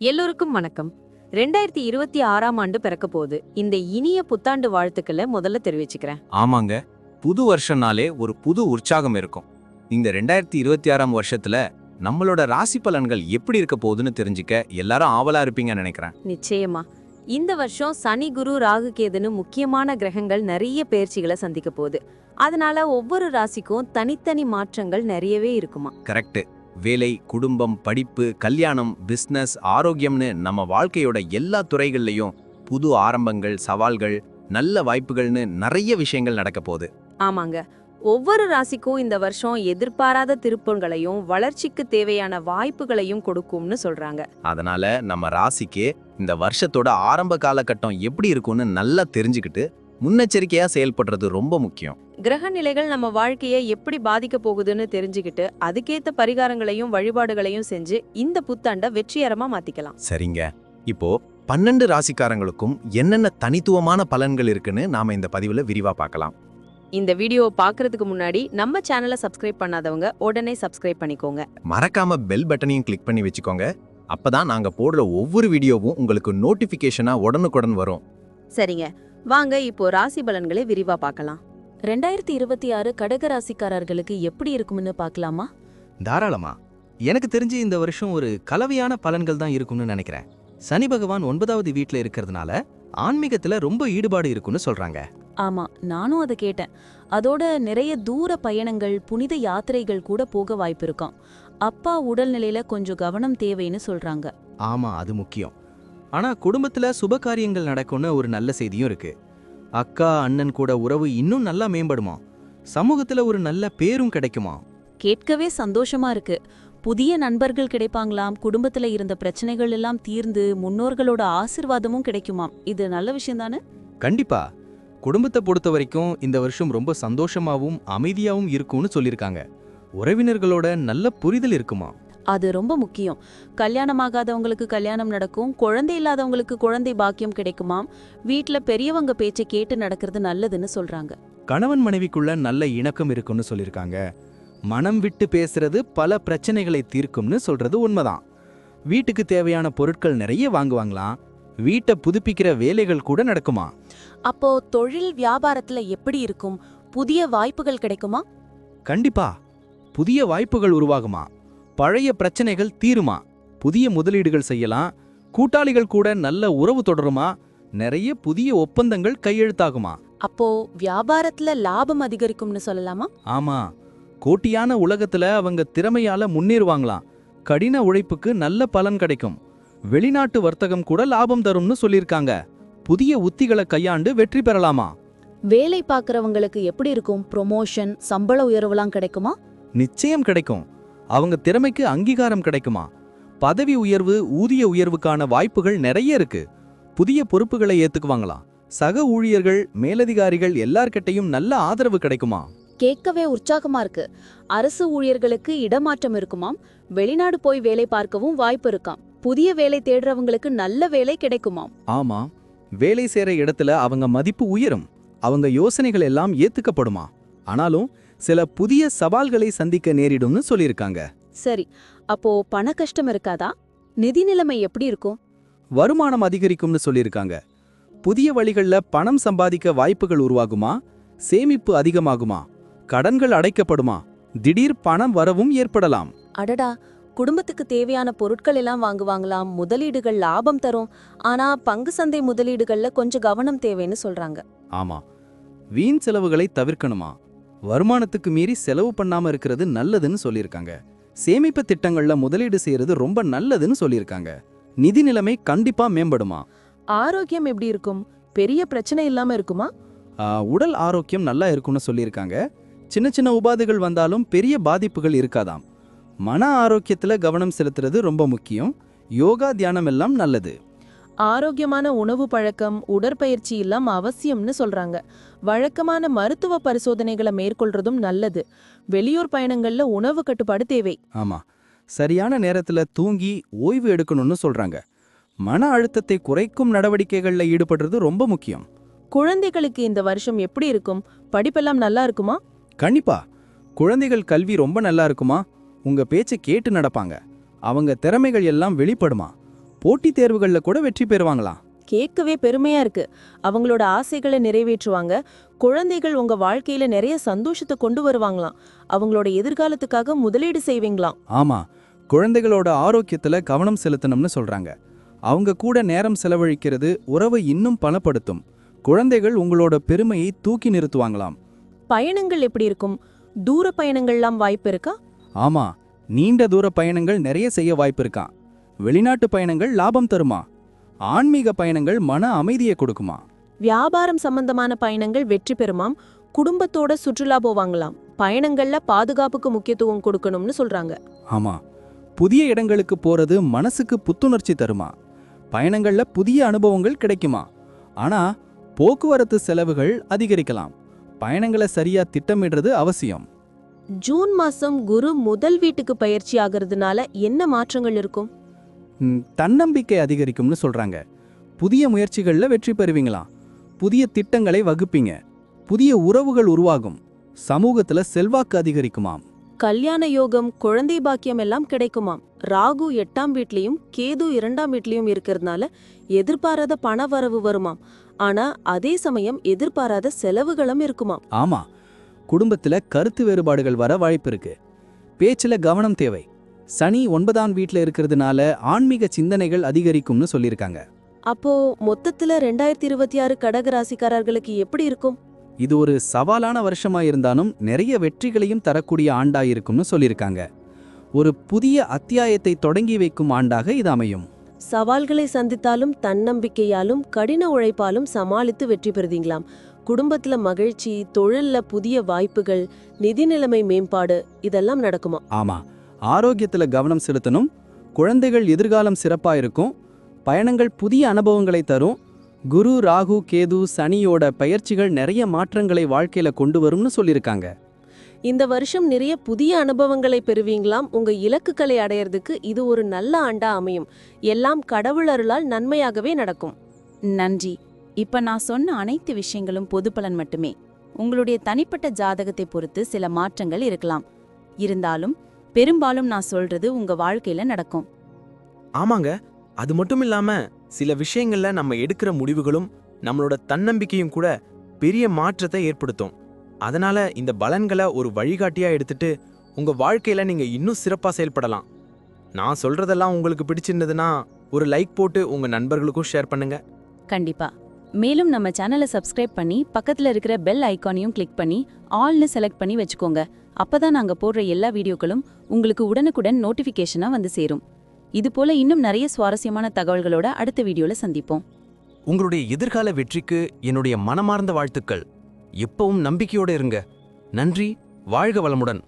எல்லோருக்கும் வணக்கம். 2026ஆம் ஆண்டு பிறக்க போகுது. இந்த இனிய புத்தாண்டு வாழ்த்துக்களை முதல்ல தெரிவிச்சுக்கிறேன். ஆமாங்க, புது வருஷம்னாலே ஒரு புது உற்சாகம் இருக்கும். இந்த 2026ஆம் வருஷத்துல நம்மளோட ராசி பலன்கள் எப்படி இருக்க போகுதுன்னு தெரிஞ்சுக்க எல்லாரும் ஆவலா இருப்பீங்கன்னு நினைக்கிறேன். நிச்சயமா இந்த வருஷம் சனி, குரு, ராகு, கேதுன்னு முக்கியமான கிரகங்கள் நிறைய பெயர்ச்சிகளை சந்திக்க போகுது. அதனால ஒவ்வொரு ராசிக்கும் தனித்தனி மாற்றங்கள் நிறையவே இருக்குமா. கரெக்ட். வேலை, குடும்பம், படிப்பு, கல்யாணம், பிசினஸ், ஆரோக்கியம்னு நம்ம வாழ்க்கையோட எல்லா துறைகள்லயும் புது ஆரம்பங்கள், சவால்கள், நல்ல வாய்ப்புகள்னு நிறைய விஷயங்கள் நடக்க போகுது. ஆமாங்க, ஒவ்வொரு ராசிக்கும் இந்த வருஷம் எதிர்பாராத திருப்பங்களையும் வளர்ச்சிக்கு தேவையான வாய்ப்புகளையும் கொடுக்கும்னு சொல்றாங்க. அதனால நம்ம ராசிக்கு இந்த வருஷத்தோட ஆரம்ப காலகட்டம் எப்படி இருக்கும்னு நல்லா தெரிஞ்சுக்கிட்டு முன்னெச்சரிக்கையா செயல்படுறது ரொம்ப முக்கியம். கிரக நிலைகள் நம்ம வாழ்க்கையை எப்படி பாதிக்க போகுதுன்னு தெரிஞ்சுக்கிட்டு அதுக்கேத்த பரிகாரங்களையும் வழிபாடுகளையும் செஞ்சு இந்த புத்தாண்டை வெற்றிகரமா மாத்திக்கலாம். சரிங்க, இப்போ 12 ராசிக்காரங்களுக்கும் என்னென்ன தனித்துவமான பலன்கள் இருக்குன்னு நாம இந்த பதிவுல விரிவா பார்க்கலாம். இந்த வீடியோவை பார்க்கறதுக்கு முன்னாடி நம்ம சேனலை சப்ஸ்கிரைப் பண்ணாதவங்க உடனே சப்ஸ்கிரைப் பண்ணிக்கோங்க. மறக்காம பெல் பட்டனையும் கிளிக் பண்ணி வச்சுக்கோங்க. அப்பதான் நாங்க போடுற ஒவ்வொரு வீடியோவும் உங்களுக்கு நோட்டிபிகேஷனா உடனுக்குடன் வரும். சரிங்க, வாங்க இப்போ ராசி பலன்களை விரிவா பார்க்கலாம். 2026 கடக ராசிக்காரர்களுக்கு எப்படி இருக்கும்னு பார்க்கலாமா? தாராளமா. எனக்கு தெரிஞ்சு இந்த வருஷம் ஒரு கலவையான பலன்கள் தான் இருக்கும்னு நினைக்கிறேன். சனி பகவான் 9வது வீட்ல இருக்கிறதுனால ஆன்மீகத்துல ரொம்ப ஈடுபாடு இருக்குன்னு சொல்றாங்க. ஆமா, நானும் அதை கேட்டேன். அதோட நிறைய தூர பயணங்கள், புனித யாத்திரைகள் கூட போக வாய்ப்பு இருக்கும். அப்பா உடல்நிலையில கொஞ்சம் கவனம் தேவைன்னு சொல்றாங்க. ஆமா, அது முக்கியம். ஆனா குடும்பத்துல சுப காரியங்கள் நடக்கும்னு ஒரு நல்ல செய்தியும் இருக்கு. அக்கா அண்ணன் கூட உறவு இன்னும் நல்லா மேம்படுமா. சமூகத்துல ஒரு நல்ல பேரும் கிடைக்குமா. கேட்கவே சந்தோஷமா இருக்கு. புதிய நண்பர்கள் கிடைப்பாங்களாம். குடும்பத்துல இருந்த பிரச்சனைகள் எல்லாம் தீர்ந்து முன்னோர்களோட ஆசிர்வாதமும் கிடைக்குமாம். இது நல்ல விஷயம் தானே? கண்டிப்பா. குடும்பத்தை பொறுத்த வரைக்கும் இந்த வருஷம் ரொம்ப சந்தோஷமாவும் அமைதியாவும் இருக்கும்னு சொல்லியிருக்காங்க. உறவினர்களோட நல்ல புரிதல் இருக்குமா. அது ரொம்ப முக்கியம். கல்யாணமாகாதவங்களுக்கு கல்யாணம் நடக்கும். குழந்தை இல்லாதவங்களுக்கு குழந்தை பாக்கியம் கிடைக்குமாம். வீட்ல பெரியவங்க பேச்சை கேட்டு நடக்கிறது நல்லதுன்னு சொல்றாங்க. கணவன் மனைவிக்குள்ள நல்ல இணக்கம் இருக்கும்னு சொல்லியிருக்காங்க. மனம் விட்டு பேசுறது பல பிரச்சனைகளை தீர்க்கும்னு சொல்றது உண்மைதான். வீட்டுக்கு தேவையான பொருட்கள் நிறைய வாங்குவாங்களாம். வீட்டை புதுப்பிக்கிற வேலைகள் கூட நடக்குமா. அப்போ தொழில் வியாபாரத்துல எப்படி இருக்கும்? புதிய வாய்ப்புகள் கிடைக்குமா? கண்டிப்பா. புதிய வாய்ப்புகள் உருவாகுமா. பழைய பிரச்சனைகள் தீருமா. புதிய முதலீடுகள் செய்யலாம். கூட்டாளிகள் கூட நல்ல உறவு தொடருமா. நிறைய புதிய ஒப்பந்தங்கள் கையெழுத்தாகுமா. அப்போ வியாபாரத்துல லாபம் அதிகரிக்கும்னு சொல்லலாமா? ஆமா, போட்டியான உலகத்துல அவங்க திறமையால முன்னேறுவாங்களாம். கடின உழைப்புக்கு நல்ல பலன் கிடைக்கும். வெளிநாட்டு வர்த்தகம் கூட லாபம் தரும்னு சொல்லியிருக்காங்க. புதிய உத்திகளை கையாண்டு வெற்றி பெறலாமா. வேலை பார்க்கறவங்களுக்கு எப்படி இருக்கும்? ப்ரொமோஷன், சம்பள உயர்வுலாம் கிடைக்குமா? நிச்சயம் கிடைக்கும். அவங்க திறமைக்கு அங்கீகாரம் கிடைக்குமா. பதவி உயர்வு, ஊதிய உயர்வுக்கான வாய்ப்புகள் நிறைய இருக்கு. புதிய பொறுப்புகளை ஏத்துக்குவாங்களாம். சக ஊழியர்கள், மேலதிகாரிகள் எல்லார்கிட்டையும் நல்ல ஆதரவு கிடைக்குமா. கேட்கவே உற்சாகமா இருக்கு. அரசு ஊழியர்களுக்கு இடமாற்றம் இருக்குமாம். வெளிநாடு போய் வேலை பார்க்கவும் வாய்ப்பு இருக்காம். புதிய வேலை தேடுறவங்களுக்கு நல்ல வேலை கிடைக்குமாம். ஆமா, வேலை செய்யற இடத்துல அவங்க மதிப்பு உயரும். அவங்க யோசனைகள் எல்லாம் ஏத்துக்கப்படுமா. ஆனாலும் சில புதிய சவால்களை சந்திக்க நேரிடும்னு சொல்லியிருக்காங்க. சரி, அப்போ பண கஷ்டம் இருக்காதா? நிதி நிலைமை எப்படி இருக்கும்? வருமானம் அதிகரிக்கும்னு சொல்லியிருக்காங்க. புதிய வழிகள்ல பணம் சம்பாதிக்க வாய்ப்புகள் உருவாகுமா. சேமிப்பு அதிகமாகுமா. கடன்கள் அடைக்கப்படுமா. திடீர் பணம் வரவும் ஏற்படலாம். அடடா, குடும்பத்துக்கு தேவையான பொருட்கள் எல்லாம் வாங்குவாங்களாம். முதலீடுகள் லாபம் தரும். ஆனா பங்கு சந்தை முதலீடுகள்ல கொஞ்சம் கவனம் தேவைன்னு சொல்றாங்க. ஆமா, வீண் செலவுகளை தவிர்க்கணுமா. வருமானத்துக்கு மீறி செலவு பண்ணாம இருக்கிறது நல்லதுன்னு சொல்லியிருக்காங்க. சேமிப்பு திட்டங்கள்ல முதலீடு செய்யறது ரொம்ப நல்லதுன்னு சொல்லியிருக்காங்க. நிதி நிலைமை கண்டிப்பா மேம்படுமா. ஆரோக்கியம் எப்படி இருக்கும்? பெரிய பிரச்சனை இல்லாம இருக்குமா? உடல் ஆரோக்கியம் நல்லா இருக்கும்னு சொல்லியிருக்காங்க. சின்ன சின்ன உபாதைகள் வந்தாலும் பெரிய பாதிப்புகள் இருக்காதாம். மன ஆரோக்கியத்துல கவனம் செலுத்துறது ரொம்ப முக்கியம். யோகா, தியானம் எல்லாம் நல்லது. ஆரோக்கியமான உணவு பழக்கம், உடற்பயிற்சி எல்லாம் அவசியம்னு சொல்றாங்க. வழக்கமான மருத்துவ பரிசோதனைகளை மேற்கொள்றதும் நல்லது. வெளியூர் பயணங்கள்ல உணவு கட்டுப்பாடு தேவை. ஆமா, சரியான நேரத்துல தூங்கி ஓய்வு எடுக்கணும்னு சொல்றாங்க. மன அழுத்தத்தை குறைக்கும் நடவடிக்கைகள்ல ஈடுபடுறது ரொம்ப முக்கியம். குழந்தைகளுக்கு இந்த வருஷம் எப்படி இருக்கும்? படிப்பெல்லாம் நல்லா இருக்குமா? கண்டிப்பா. குழந்தைகள் கல்வி ரொம்ப நல்லா இருக்குமா. உங்க பேச்சை கேட்டு நடப்பாங்க. அவங்க திறமைகள் எல்லாம் வெளிப்படுமா. போட்டித் தேர்வுகள்ல கூட வெற்றி பெறுவாங்களாம். கேட்கவே பெருமையா இருக்கு. அவங்களோட ஆசைகளை நிறைவேற்றுவாங்க. குழந்தைகள் உங்க வாழ்க்கையில நிறைய சந்தோஷத்தை கொண்டு வருவாங்களாம். அவங்களோட எதிர்காலத்துக்காக முதலீடு செய்வீங்களாம். ஆமா, குழந்தைகளோட ஆரோக்கியத்துல கவனம் செலுத்தணும்னு சொல்றாங்க. அவங்க கூட நேரம் செலவழிக்கிறது உறவை இன்னும் பலப்படுத்தும். குழந்தைகள் உங்களோட பெருமையை தூக்கி நிறுத்துவாங்களாம். பயணங்கள் எப்படி இருக்கும்? தூர பயணங்கள்லாம் வாய்ப்பு இருக்கா? ஆமா, நீண்ட தூர பயணங்கள் நிறைய செய்ய வாய்ப்பு இருக்காம். வெளிநாட்டு பயணங்கள் லாபம் தருமா. ஆன்மீக பயணங்கள் மன அமைதியை கொடுக்குமா. வியாபாரம் சம்பந்தமான பயணங்கள் வெற்றி பெறுமாம். குடும்பத்தோட சுற்றுலா போவாங்களாம். பயணங்கள்ல பாதுகாப்புக்கு முக்கியத்துவம் கொடுக்கணும்னு சொல்றாங்க. ஆமா, புதிய இடங்களுக்கு போறது மனசுக்கு புத்துணர்ச்சி தருமா. பயணங்கள்ல புதிய அனுபவங்கள் கிடைக்குமா. ஆனா போக்குவரத்து செலவுகள் அதிகரிக்கலாம். பயணங்களை சரியா திட்டமிடுறது அவசியம். ஜூன் மாசம் குரு முதல் வீட்டுக்கு பயிற்சி ஆகிறதுனால என்ன மாற்றங்கள் இருக்கும்? தன்னம்பிக்கை அதிகரிக்கும்னு சொல்றாங்க. புதிய முயற்சிகள்ல வெற்றி பெறுவீங்களாம். புதிய திட்டங்களை வகுப்பீங்க. புதிய உறவுகள் உருவாகும். சமூகத்துல செல்வாக்கு அதிகரிக்குமாம். கல்யாண யோகம், குழந்தை பாக்கியம் எல்லாம் கிடைக்குமாம். ராகு 8ஆம் வீட்லயும் கேது 2ஆம் வீட்லயும் இருக்கிறதுனால எதிர்பாராத பண வரவு வருமாம். ஆனா அதே சமயம் எதிர்பாராத செலவுகளும் இருக்குமாம். ஆமா, குடும்பத்துல கருத்து வேறுபாடுகள் வர வாய்ப்பு இருக்கு. பேச்சுல கவனம் தேவை. சனி 9ஆம் வீட்ல இருக்கிறதுனால ஆன்மீக சிந்தனைகள் அதிகரிக்கும்னு சொல்லியிருக்காங்க. அப்போ மொத்தத்துல 2026 கடக ராசிக்காரர்களுக்கு எப்படி இருக்கும்? இது ஒரு சவாலான வருஷமா இருந்தாலும் நிறைய வெற்றிகளையும் தரக்கூடிய ஆண்டாயிருக்கும்னு சொல்லியிருக்காங்க. ஒரு புதிய அத்தியாயத்தை தொடங்கி வைக்கும் ஆண்டாக இது அமையும். சவால்களை சந்தித்தாலும் தன்னம்பிக்கையாலும் கடின உழைப்பாலும் சமாளித்து வெற்றி பெறுதீங்களாம். குடும்பத்துல மகிழ்ச்சி, தொழில்ல புதிய வாய்ப்புகள், நிதி நிலைமை மேம்பாடு இதெல்லாம் நடக்குமா. ஆமா, ஆரோக்கியத்துல கவனம் செலுத்தணும். குழந்தைகள் எதிர்காலம் சிறப்பா இருக்கும். பயணங்கள் புதிய அனுபவங்களை தரும். குரு, ராகு, கேது, சனியோட பயிற்சிகள் நிறைய மாற்றங்களை வாழ்க்கையில கொண்டு வரும்னு சொல்லியிருக்காங்க. இந்த வருஷம் நிறைய புதிய அனுபவங்களை பெறுவீங்களாம். உங்க இலக்குகளை அடையறதுக்கு இது ஒரு நல்ல ஆண்டா அமையும். எல்லாம் கடவுள் அருளால் நன்மையாகவே நடக்கும். நன்றி. இப்ப நான் சொன்ன அனைத்து விஷயங்களும் பொது பலன் மட்டுமே. உங்களுடைய தனிப்பட்ட ஜாதகத்தை பொறுத்து சில மாற்றங்கள் இருக்கலாம். இருந்தாலும் பெரும்பாலும் நான் சொல்றது உங்க வாழ்க்கையில நடக்கும். ஆமாங்க, அது மட்டும் இல்லாம சில விஷயங்கள்ல நம்ம எடுக்கிற முடிவுகளும் நம்மளோட தன்னம்பிக்கையும் கூட பெரிய மாற்றத்தை ஏற்படுத்தும். அதனால இந்த பலன்களை ஒரு வழிகாட்டியா எடுத்துட்டு உங்க வாழ்க்கையில நீங்க இன்னும் சிறப்பா செயல்படலாம். நான் சொல்றதெல்லாம் உங்களுக்கு பிடிச்சிருந்ததுன்னா ஒரு லைக் போட்டு உங்க நண்பர்களுக்கும் ஷேர் பண்ணுங்க. கண்டிப்பா. மேலும் நம்ம சேனலை சப்ஸ்கிரைப் பண்ணி பக்கத்துல இருக்கிற பெல் ஐகானையும் கிளிக் பண்ணி ஆல்னு செலக்ட் பண்ணி வச்சுக்கோங்க. அப்பதான் நாங்க போடுற எல்லா வீடியோக்களும் உங்களுக்கு உடனுக்குடன் நோட்டிஃபிகேஷனா வந்து சேரும். இது போல இன்னும் நிறைய சுவாரஸ்யமான தகவல்களோட அடுத்த வீடியோல சந்திப்போம். உங்களுடைய எதிர்கால வெற்றிக்கு என்னுடைய மனமார்ந்த வாழ்த்துக்கள். எப்பவும் நம்பிக்கையோட இருங்க. நன்றி. வாழ்க வளமுடன்.